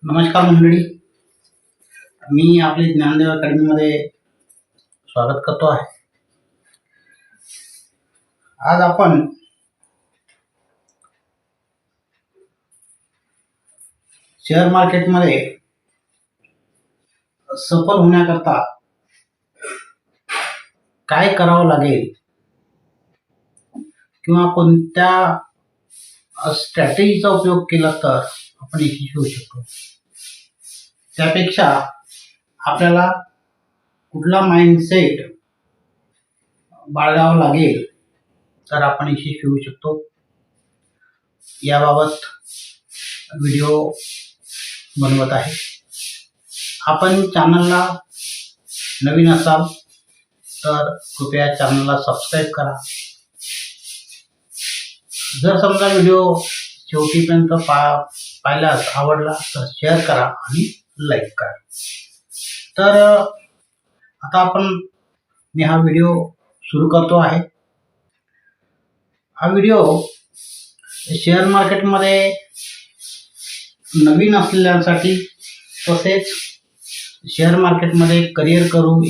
नमस्कार मंडळी, मी आपले ज्ञानदेव अकॅडमीमध्ये स्वागत करतो आहे. आज आपण शेअर मार्केटमध्ये सफल होण्याकरता काय करावं लागेल किंवा कोणत्या स्ट्रॅटेजीचा उपयोग केला तर आपण यशस्वी होऊ शकतो, त्यापेक्षा आपल्याला कुठला माइंडसेट बाळगावा लागेल तर आपण यशस्वी होऊ शकतो, याबाबत व्हिडिओ बनवत आहे. आपण चॅनलला नवीन असाल तर कृपया चॅनलला सबस्क्राईब करा. जर समजा व्हिडिओ शेवटीपर्यंत पाहिल्यास आवडला तर शेअर करा आणि लाईक करा. तर आता मी हा व्हिडिओ सुरू करतो आहे. हा व्हिडिओ शेअर मार्केटमध्ये नवीन असलेल्यांसाठी तसेच शेअर मार्केटमध्ये करिअर करू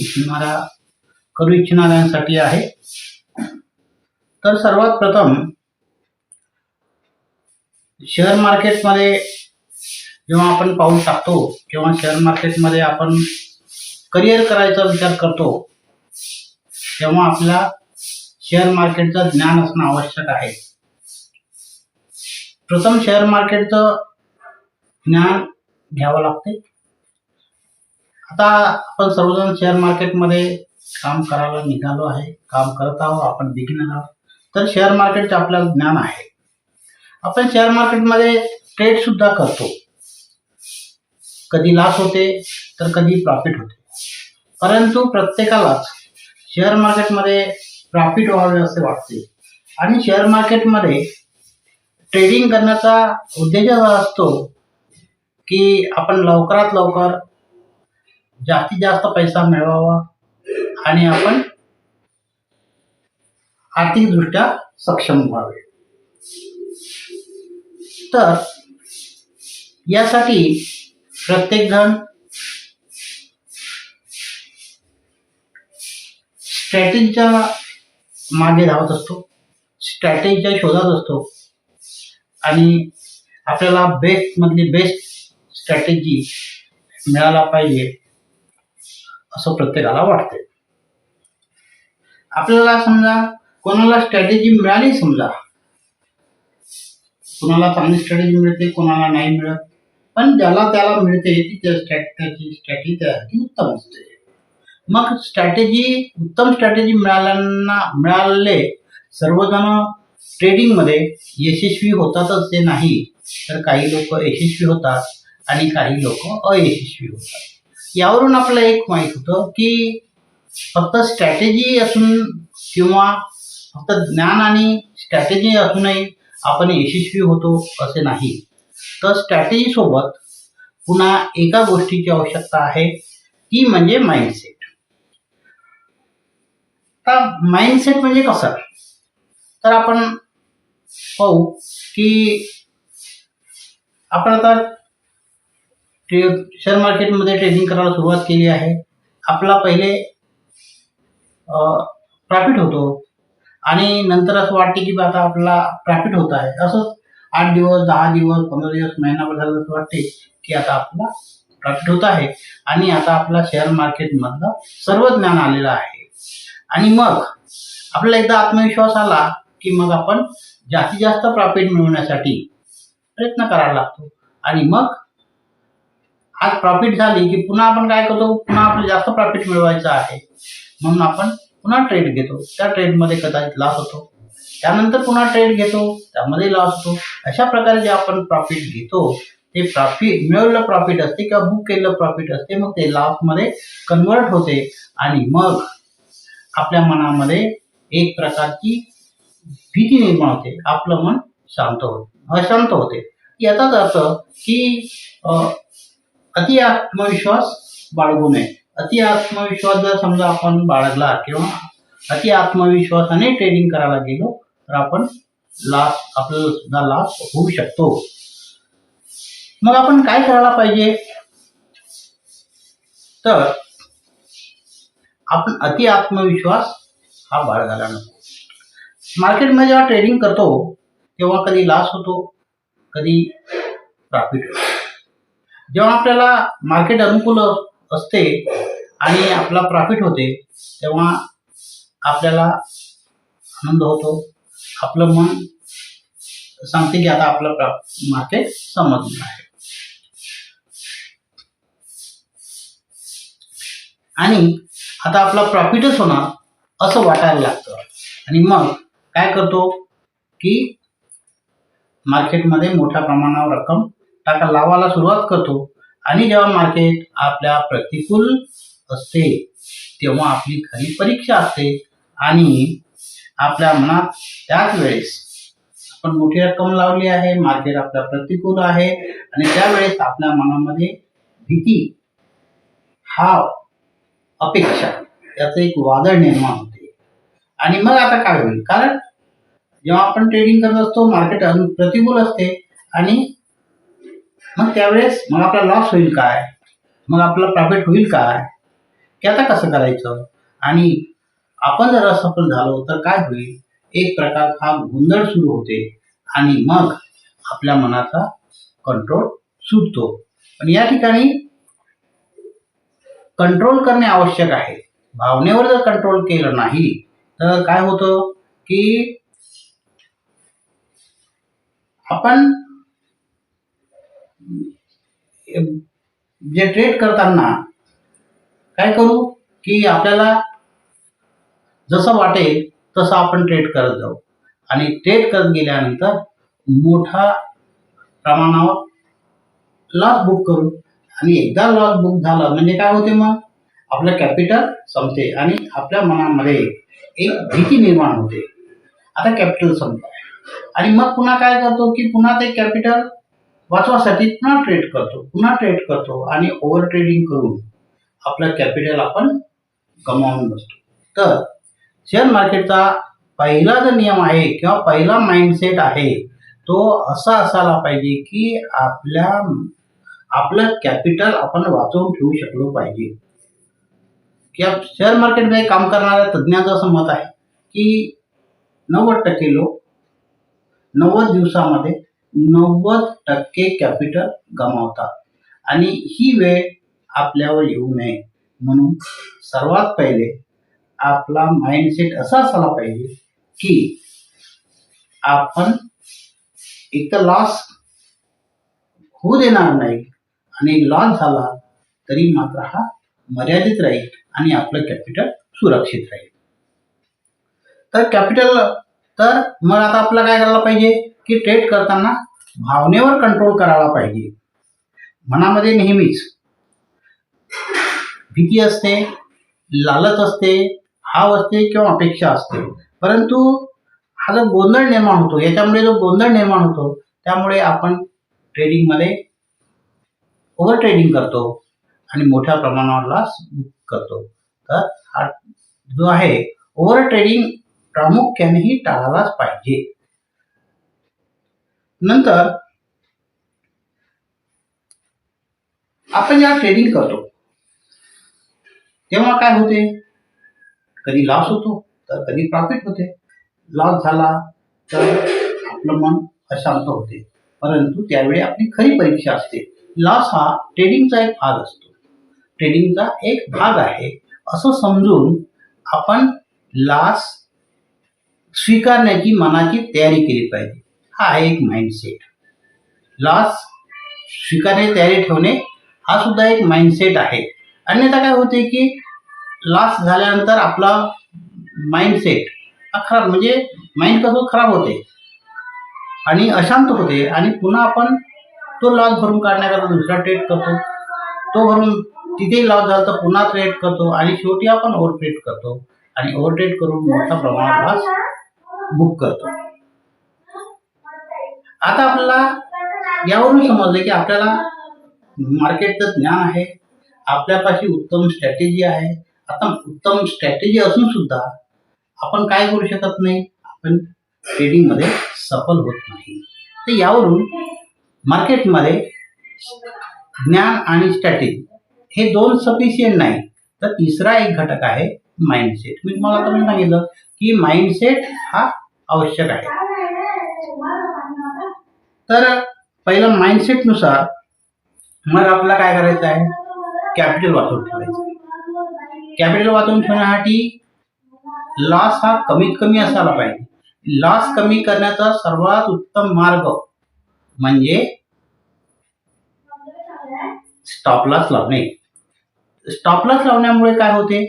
इच्छिणाऱ्यांसाठी आहे. तर सर्वात प्रथम शेअर मार्केटमध्ये जेव्हा आपण पाऊल टाकतो किंवा शेअर मार्केटमध्ये आपण करिअर करायचा विचार करतो तेव्हा आपल्याला शेअर मार्केटचं ज्ञान असणं आवश्यक आहे. प्रथम शेअर मार्केटचं ज्ञान घ्यावं लागते. आता आपण सर्वजण शेअर मार्केटमध्ये काम करायला निघालो आहे, काम करत आहोत, आपण बिगिनर आहोत. तर शेअर मार्केटचं आपल्याला ज्ञान आहे. आपण शेअर मार्केटमध्ये ट्रेड सुद्धा करतो. कधी लॉस होते तर कधी प्रॉफिट होते, परंतु प्रत्येकालाच शेअर मार्केटमध्ये प्रॉफिट व्हावे असे वाटते आणि शेअर मार्केटमध्ये ट्रेडिंग करण्याचा उद्देश असा असतो की आपण लवकरात लवकर जास्तीत जास्त पैसा मिळवावा आणि आपण आर्थिकदृष्ट्या सक्षम व्हावे. तर यासाठी प्रत्येक जण स्ट्रॅटेजीच्या मागे धावत असतो, स्ट्रॅटेजीच्या शोधात असतो आणि आपल्याला बेस्ट मधली बेस्ट स्ट्रॅटेजी मिळाला पाहिजे असं प्रत्येकाला वाटते. आपल्याला समजा कोणाला स्ट्रॅटेजी मिळाली, समजा कोणाला चांगली स्ट्रॅटेजी मिळते, कोणाला नाही मिळत, पण ज्याला त्याला मिळते त्याची स्ट्रॅटेजी त्यासाठी उत्तम असते. मग उत्तम स्ट्रॅटेजी मिळालेले सर्वजण ट्रेडिंगमध्ये यशस्वी होतातच ते नाही, तर काही लोक यशस्वी होतात आणि काही लोक अयशस्वी होतात. यावरून आपल्याला एक माहीत होतं की फक्त स्ट्रॅटेजी असून किंवा फक्त ज्ञान आणि स्ट्रॅटेजी असूनही आपण यशस्वी होतो असे नाही, तर स्ट्रॅटेजी सोबत पुन्हा एका गोष्टीची आवश्यकता आहे, ती म्हणजे माइंडसेट. तर माइंडसेट म्हणजे कसं, तर आपण पाहू की आपण आता शेअर मार्केटमध्ये ट्रेडिंग करायला सुरुवात केली आहे. आपला पहिले प्रॉफिट होतो आणि नंतर असं वाटते की आता आपला प्रॉफिट होत आहे. असंच 8 दिवस, 10 दिवस, 15 दिवस, महिनाभर झालं असं वाटते की आता आपला प्रॉफिट होत आहे आणि आता आपला शेअर मार्केटमधलं सर्व ज्ञान आलेलं आहे. आणि मग आपल्याला एकदा आत्मविश्वास आला की मग आपण जास्तीत जास्त प्रॉफिट मिळवण्यासाठी प्रयत्न करायला लागतो. आणि मग आज प्रॉफिट झाली की पुन्हा आपण काय करतो, पुन्हा आपल्याला जास्त प्रॉफिट मिळवायचं आहे म्हणून आपण पुन्हा ट्रेड घेतो. त्या ट्रेडमध्ये कदाचित लॉस होतो, त्यानंतर पुन्हा ट्रेड घेतो, त्यामध्ये लॉस होतो. अशा प्रकारे जे आपण प्रॉफिट घेतो ते मिळवलेलं प्रॉफिट असते किंवा बुक केलेलं प्रॉफिट असते, मग ते लॉसमध्ये कन्वर्ट होते आणि मग आपल्या मनामध्ये एक प्रकारची भीती निर्माण होते, आपलं मन अशांत होते. याचाच अर्थ की अति आत्मविश्वास बाळगू नये. अति आत्मविश्वास जर समजा आपण बाळगला किंवा अति आत्मविश्वासाने ट्रेडिंग करायला गेलो तर आपल्याला सुद्धा लॉस होऊ शकतो. मग आपण काय करायला पाहिजे, तर आपण अति आत्मविश्वास हा बाळगायला नको. मार्केटमध्ये जेव्हा ट्रेडिंग करतो तेव्हा कधी लॉस होतो, कधी प्रॉफिट होतो. जेव्हा आपल्याला मार्केट अनुकूल असते आणि आपला प्रॉफिट होते तेव्हा आपल्याला आनंद होतो. आपलं मन सांगते की आता आपलं मार्केट समजलं आहे. आणि आता आपला प्रॉफिटच होणार असं वाटायला लागतं. आणि मग काय करतो की मार्केटमध्ये मोठ्या प्रमाणावर रक्कम लावायला सुरुवात करतो. आणि जेव्हा मार्केट आपल्या प्रतिकूल असते तेव्हा आपली खरी परीक्षा असते आणि आपल्या मनात त्याच वेळेस आपण मोठी रक्कम लावली आहे, मार्केट आपल्या प्रतिकूल आहे आणि त्यावेळेस आपल्या मनामध्ये भीती, हा अपेक्षा याचं एक वादळ निर्माण होते. आणि मग आता काय होईल, कारण जेव्हा आपण ट्रेडिंग करत असतो मार्केट प्रतिकूल असते आणि मग त्यावेळेस मग आपला लॉस होईल काय, मग आपला प्रॉफिट होईल काय, की आता कसं करायचं, आणि आपण जर असफल झालो तर काय होईल, एक प्रकार हा गोंधळ सुरू होते आणि मग आपल्या मनाचा कंट्रोल सुटतो. पण या ठिकाणी कंट्रोल करणे आवश्यक आहे. भावनेवर जर कंट्रोल केलं नाही तर काय होतं की आपण जे ट्रेड करताना काय करू की आपल्याला जसं वाटेल तसं आपण ट्रेड करत जाऊ आणि ट्रेड करत गेल्यानंतर मोठा प्रमाणावर लॉस बुक करू. आणि एकदा लॉस बुक झाला म्हणजे काय होते, मग आपलं कॅपिटल संपते आणि आपल्या मनामध्ये एक भीती निर्माण होते, आता कॅपिटल संपत आहे. आणि मग पुन्हा काय करतो की पुन्हा ते कॅपिटल वाचवासाठी पुन्हा ट्रेड करतो आणि ओव्हर ट्रेडिंग करून आपलं कॅपिटल आपण गमावून बसतो. तर शेअर मार्केटचा पहिला जो नियम आहे किंवा पहिला माइंडसेट आहे तो असा असायला पाहिजे की आपलं कॅपिटल आपण वाचवून ठेवू शकलो पाहिजे. की शेअर मार्केटमध्ये काम करणाऱ्या तज्ज्ञांचं असं मत आहे की 90% लोक 90 दिवसामध्ये 90% कॅपिटल गमावतात. आणि ही वेळ आपल्यावर येऊ नये म्हणून सर्वात पहिले आपला माइंडसेट असा असायला पाहिजे की आपण एक तर लॉस होऊ देणार नाही आणि लॉस झाला तरी मात्र हा मर्यादित राहील आणि आपलं कॅपिटल सुरक्षित राहील. तर मग आता आपल्याला काय करायला पाहिजे की ट्रेड करताना भावनेवर कंट्रोल करायला पाहिजे. मनामध्ये नेहमीच भीती असते, लालच असते, हाव असते किंवा अपेक्षा असते, परंतु हा जो गोंधळ निर्माण होतो, याच्यामुळे जो गोंधळ निर्माण होतो त्यामुळे आपण ट्रेडिंगमध्ये ओव्हर ट्रेडिंग करतो आणि मोठ्या प्रमाणावर लॉस करतो. तर हा जो आहे ओव्हर ट्रेडिंग प्रामुख्यानेही टाळायलाच पाहिजे. नंतर आपण जेव्हा ट्रेडिंग करतो तेव्हा काय होते, कधी लॉस होतो तर कधी प्रॉफिट होते. लॉस झाला तर आपलं मन अशांत होते, परंतु त्यावेळी आपली खरी परीक्षा असते. लॉस हा ट्रेडिंगचा एक भाग असतो, ट्रेडिंगचा एक भाग आहे असं समजून आपण लॉस स्वीकारण्याची मनाची तयारी केली पाहिजे. हा आहे एक माइंडसेट. लॉस स्वीकारण्याची तयारी ठेवणे हा सुद्धा एक माइंडसेट आहे. अन्यथा काय होते की लॉस झाल्यानंतर आपला माइंडसेट हा खराब, म्हणजे माइंड कसं खराब होते आणि अशांत होते आणि पुन्हा आपण तो लॉस भरून काढण्याकरता दुसरा ट्रेड करतो, तो भरून तिथेही लॉस झाला तर पुन्हा ट्रेड करतो आणि शेवटी आपण ओव्हर ट्रेड करतो आणि ओव्हर ट्रेड करून मोठ्या प्रमाणात लॉस बुक करतो. आता आपल्याला यावरून समजलं की आपल्याला मार्केटचं ज्ञान आहे, आपल्यापाशी उत्तम स्ट्रॅटेजी आहे. आता उत्तम स्ट्रॅटेजी असून सुद्धा आपण काय करू शकत नाही, आपण ट्रेडिंगमध्ये सफल होत नाही. तर यावरून मार्केटमध्ये ज्ञान आणि स्ट्रॅटेजी हे दोन सफिशियंट नाही, तर तिसरा एक घटक आहे माइंडसेट. मी तुम्हाला आता मी सांगितलं की माइंडसेट हा आवश्यक आहे. तर पहिलं माइंडसेट नुसार मग आपल्याला काय करायचं आहे, कॅपिटल वाचवून ठेवायचं. कॅपिटल वाचवून ठेवण्यासाठी लॉस हा कमीत कमी असायला पाहिजे. लॉस कमी करण्याचा सर्वात उत्तम मार्ग म्हणजे स्टॉप लॉस लावणे. स्टॉप लॉस लावण्यामुळे काय होते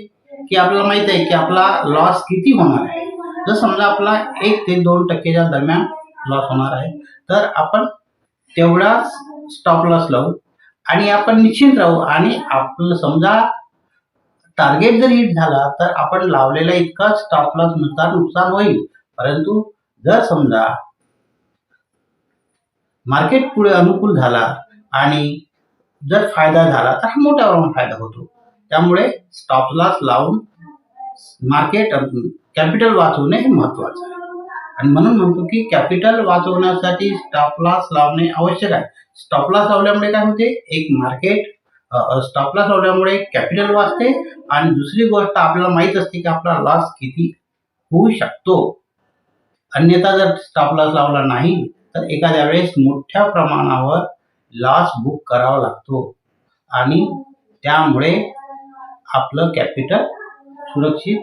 की आपल्याला माहित आहे की आपला लॉस किती होणार आहे. जर समजा आपला 1 ते 2% दरम्यान लॉस होणार आहे, तर आपण तेवढा स्टॉप लॉस लावू आणि आपण निश्चिंत राहू. आणि आपलं समजा टार्गेट जर हिट झाला तर आपण लावलेला इतका स्टॉप लॉस नुसार नुकसान होईल. परंतु जर समजा मार्केट पुढे अनुकूल झाला आणि जर फायदा झाला तर हा मोठ्या प्रमाणात फायदा होतो. त्यामुळे स्टॉप लॉस लावून मार्केट कॅपिटल वाचवणे हे महत्वाचं आहे. आणि म्हणून म्हणतो की कॅपिटल वाचवण्यासाठी स्टॉप लॉस लावणे आवश्यक आहे. स्टॉप लॉस लावल्यामुळे काय होते, एक मार्केट स्टॉप लॉस लावल्यामुळे कॅपिटल वाचते आणि दुसरी गोष्ट आपल्याला माहित असते की आपला लॉस किती होऊ शकतो. अन्यथा जर स्टॉप लॉस लावला नाही तर एखाद्या वेळेस मोठ्या प्रमाणावर लॉस बुक करावा लागतो आणि त्यामुळे आपलं कॅपिटल सुरक्षित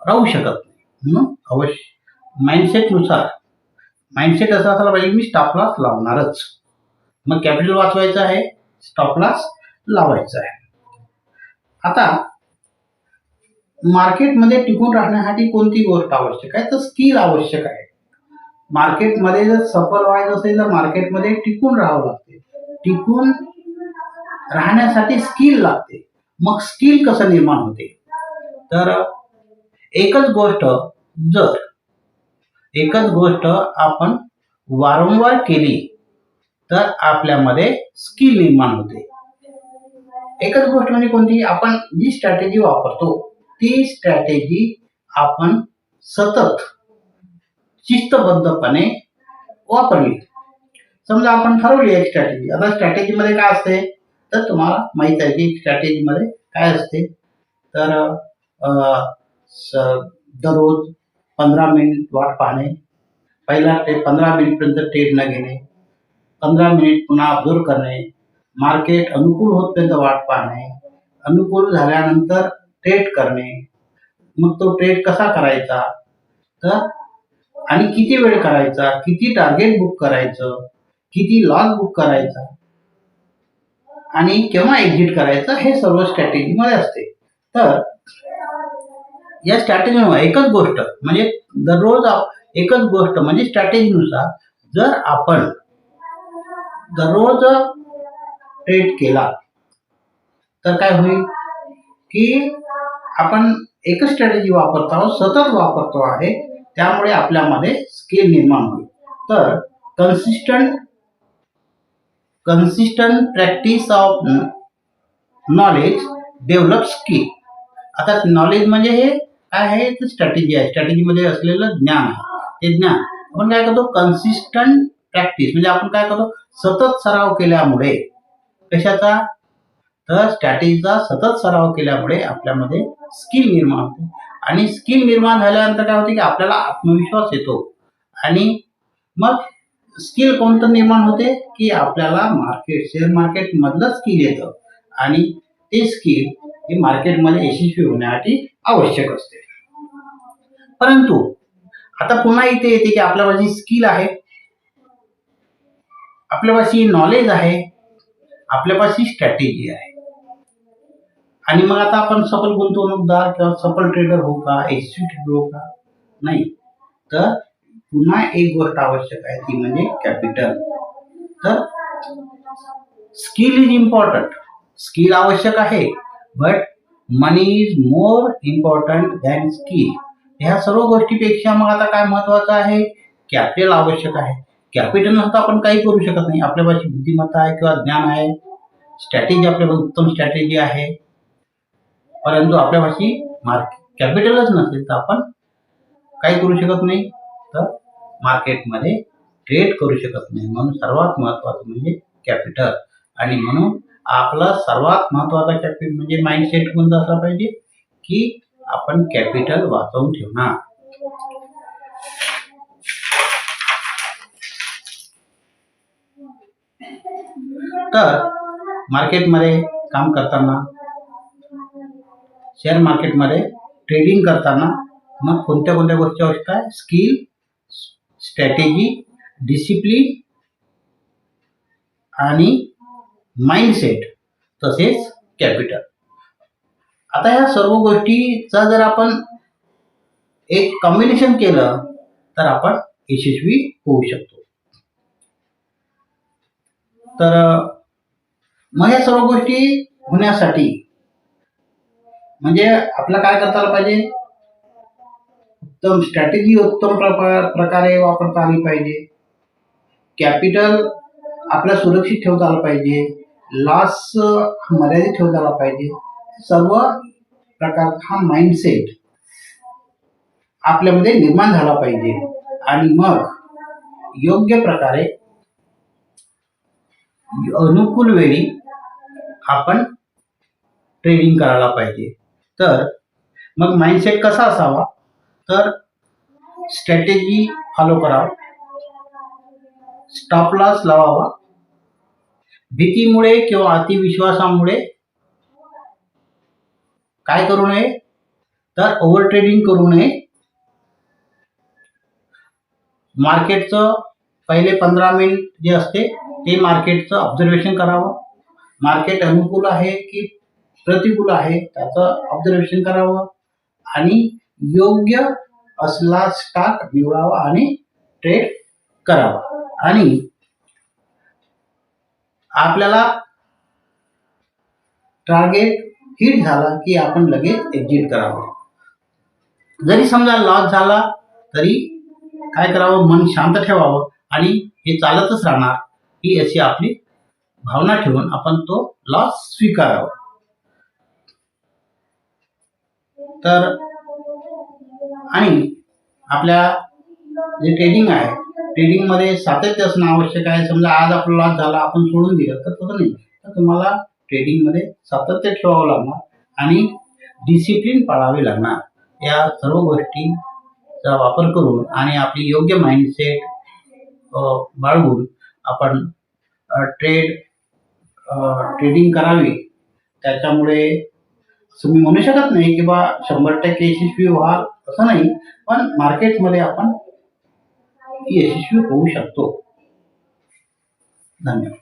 राहू शकत नाही. म्हणून अवश्य माइंडसेट असा असायला पाहिजे मी स्टॉप लॉस लावणारच. मग कॅपिटल वाचवायचं आहे, स्टॉप लॉस लावायचा आहे. आता मार्केटमध्ये टिकून राहण्यासाठी कोणती गोष्ट आवश्यक आहे, तर स्किल आवश्यक आहे. मार्केटमध्ये जर सफल व्हायचं असेल तर मार्केटमध्ये टिकून राहावं लागते. टिकून राहण्यासाठी स्किल लागते. मग स्किल कसं निर्माण होते, तर एकच गोष्ट आपण वारंवार केली तर आपल्यामध्ये स्किल निर्माण होते. एकच गोष्ट म्हणजे कोणती, आपण जी स्ट्रॅटेजी वापरतो ती स्ट्रॅटेजी आपण सतत शिस्तबद्धपणे वापरली. समजा आपण ठरवली एक स्ट्रॅटेजी. आता स्ट्रॅटेजीमध्ये काय असते तर तुम्हाला माहित आहे की स्ट्रॅटेजीमध्ये काय असते, तर दररोज 15 मिनिट वाट पाहणे, पहिला 15 मिनिटपर्यंत ट्रेड न घेणे, 15 मिनिट पुन्हा ऑब्झर्व करणे, मार्केट अनुकूल होतपर्यंत वाट पाहणे, अनुकूल झाल्यानंतर ट्रेड करणे. मग तो ट्रेड कसा करायचा, तर आणि किती वेळ करायचा, किती टार्गेट बुक करायचं, किती लॉस बुक करायचा आणि केव्हा एक्झिट करायचं, हे सर्व स्ट्रॅटेजीमध्ये असते. तर या स्ट्रॅटेजीमुळे एकच गोष्ट म्हणजे स्ट्रॅटेजीनुसार जर आपण दररोज ट्रेड केला तर काय होईल की आपण एकच स्ट्रॅटेजी वापरतो आहोत, सतत वापरतो आहे, त्यामुळे आपल्यामध्ये स्किल निर्माण होईल. तर consistent practice of knowledge develop skill. आता नॉलेज म्हणजे हे काय आहे, तर स्ट्रॅटेजी आहे. स्ट्रॅटेजीमध्ये असलेलं ज्ञान आहे. ते ज्ञान आपण काय करतो, कन्सिस्टंट प्रॅक्टिस म्हणजे आपण काय करतो, सतत सराव केल्यामुळे कशाचा, तर स्ट्रॅटेजीचा सतत सराव केल्यामुळे आपल्यामध्ये स्किल निर्माण होते. आणि स्किल निर्माण झाल्यानंतर काय होते की आपल्याला आत्मविश्वास येतो. आणि मग स्किल कोणतं निर्माण होते की आपल्याला शेअर मार्केट मधलं स्किल येतं आणि ते स्किल हे मार्केटमध्ये यशस्वी होण्यासाठी आवश्यक असते. परंतु आता पुन्हा इथे येते की आपल्यापाशी स्किल आहे, आपल्यापाशी नॉलेज आहे, आपल्यापाशी स्ट्रॅटेजी आहे, आणि मग आता आपण सफल गुंतवणूकदार किंवा सफल ट्रेडर हो का, एक्झिक्युटिव्ह हो का, नाही. तर पुन्हा एक गोष्ट आवश्यक आहे ती म्हणजे कॅपिटल. तर स्किल इज इम्पॉर्टंट, स्किल आवश्यक आहे, but money is more important than skill. ह्या सर्व गोष्टीपेक्षा मग आता काय महत्वाचं आहे, कॅपिटल आवश्यक आहे. कॅपिटल नसता आपण काही करू शकत नाही. आपल्यापाशी बुद्धिमत्ता आहे किंवा ज्ञान आहे, स्ट्रॅटेजी आपल्याकडे उत्तम स्ट्रॅटेजी आहे, परंतु आपल्यापाशी कॅपिटलच नसेल तर आपण काही करू शकत नाही, तर मार्केटमध्ये ट्रेड करू शकत नाही. म्हणून सर्वात महत्वाचं म्हणजे कॅपिटल. आणि म्हणून आपला सर्वात महत्वाचा कॅपिटल म्हणजे माइंडसेट कोणता असला पाहिजे की आपण कॅपिटल वाचवून ठेवणार. तर मार्केटमध्ये काम करताना, शेअर मार्केटमध्ये ट्रेडिंग करताना मग कोणत्या कोणत्या गोष्टी आवश्यक आहे? स्किल, स्ट्रॅटेजी, डिसिप्लिन आणि माइंडसेट तसेच कॅपिटल. आता ह्या सर्व गोष्टीचा जर आपण एक कॉम्बिनेशन केलं तर आपण यशस्वी होऊ शकतो. तर मग या सर्व गोष्टी होण्यासाठी म्हणजे आपल्याला काय करता आलं पाहिजे? उत्तम स्ट्रॅटेजी उत्तम प्रकारे वापरता आली पाहिजे. कॅपिटल आपल्या सुरक्षित ठेवता आलं पाहिजे. लॉस मर्यादित ठेवता आला पाहिजे. सर्व प्रकारचा माइंडसेट आपल्यामध्ये निर्माण झाला पाहिजे आणि मग योग्य प्रकारे अनुकूल वेळी आपण ट्रेडिंग करायला पाहिजे. तर मग माइंडसेट कसा असावा? तर स्ट्रॅटेजी फॉलो करावा, स्टॉप लॉस लावावा, भीतीमुळे किंवा अतिविश्वासामुळे काय करू नये? तर ओव्हर ट्रेडिंग करू नये. मार्केटचं पहिले 15 मिनिट जे असते ते मार्केटचं ऑब्झर्वेशन करावं. मार्केट अनुकूल आहे की प्रतिकूल आहे त्याचं ऑब्झर्वेशन करावं आणि योग्य असला स्टॉक निवडावा आणि ट्रेड करावा. आणि आपल्याला टार्गेट हिट झाला की आपण लगेच एक्झिट करावं. जरी समजा लॉस झाला तरी काय करावं? मन शांत ठेवावं आणि हे चालतच राहणार ही अशी आपली भावना ठेवून आपण तो लॉस स्वीकारावा. तर आणि आपल्या जे ट्रेडिंग आहे ट्रेडिंगमध्ये सातत्य असणं आवश्यक आहे. समजा आज आपला लॉस झाला आपण सोडून दिलं तर तसं नाही. तर तुम्हाला ट्रेडिंगमध्ये सातत्य ठेवावं लागणार आणि डिसिप्लिन पाळावे लागणार. या सर्व गोष्टीचा वापर करून आणि आपली योग्य माइंडसेट बाळगून आपण ट्रेडिंग करावी. त्याच्यामुळे तुम्ही म्हणू शकत नाही की बा 100% यशस्वी व्हाल असं नाही, पण मार्केटमध्ये आपण यशस्वी होऊ शकतो. धन्यवाद.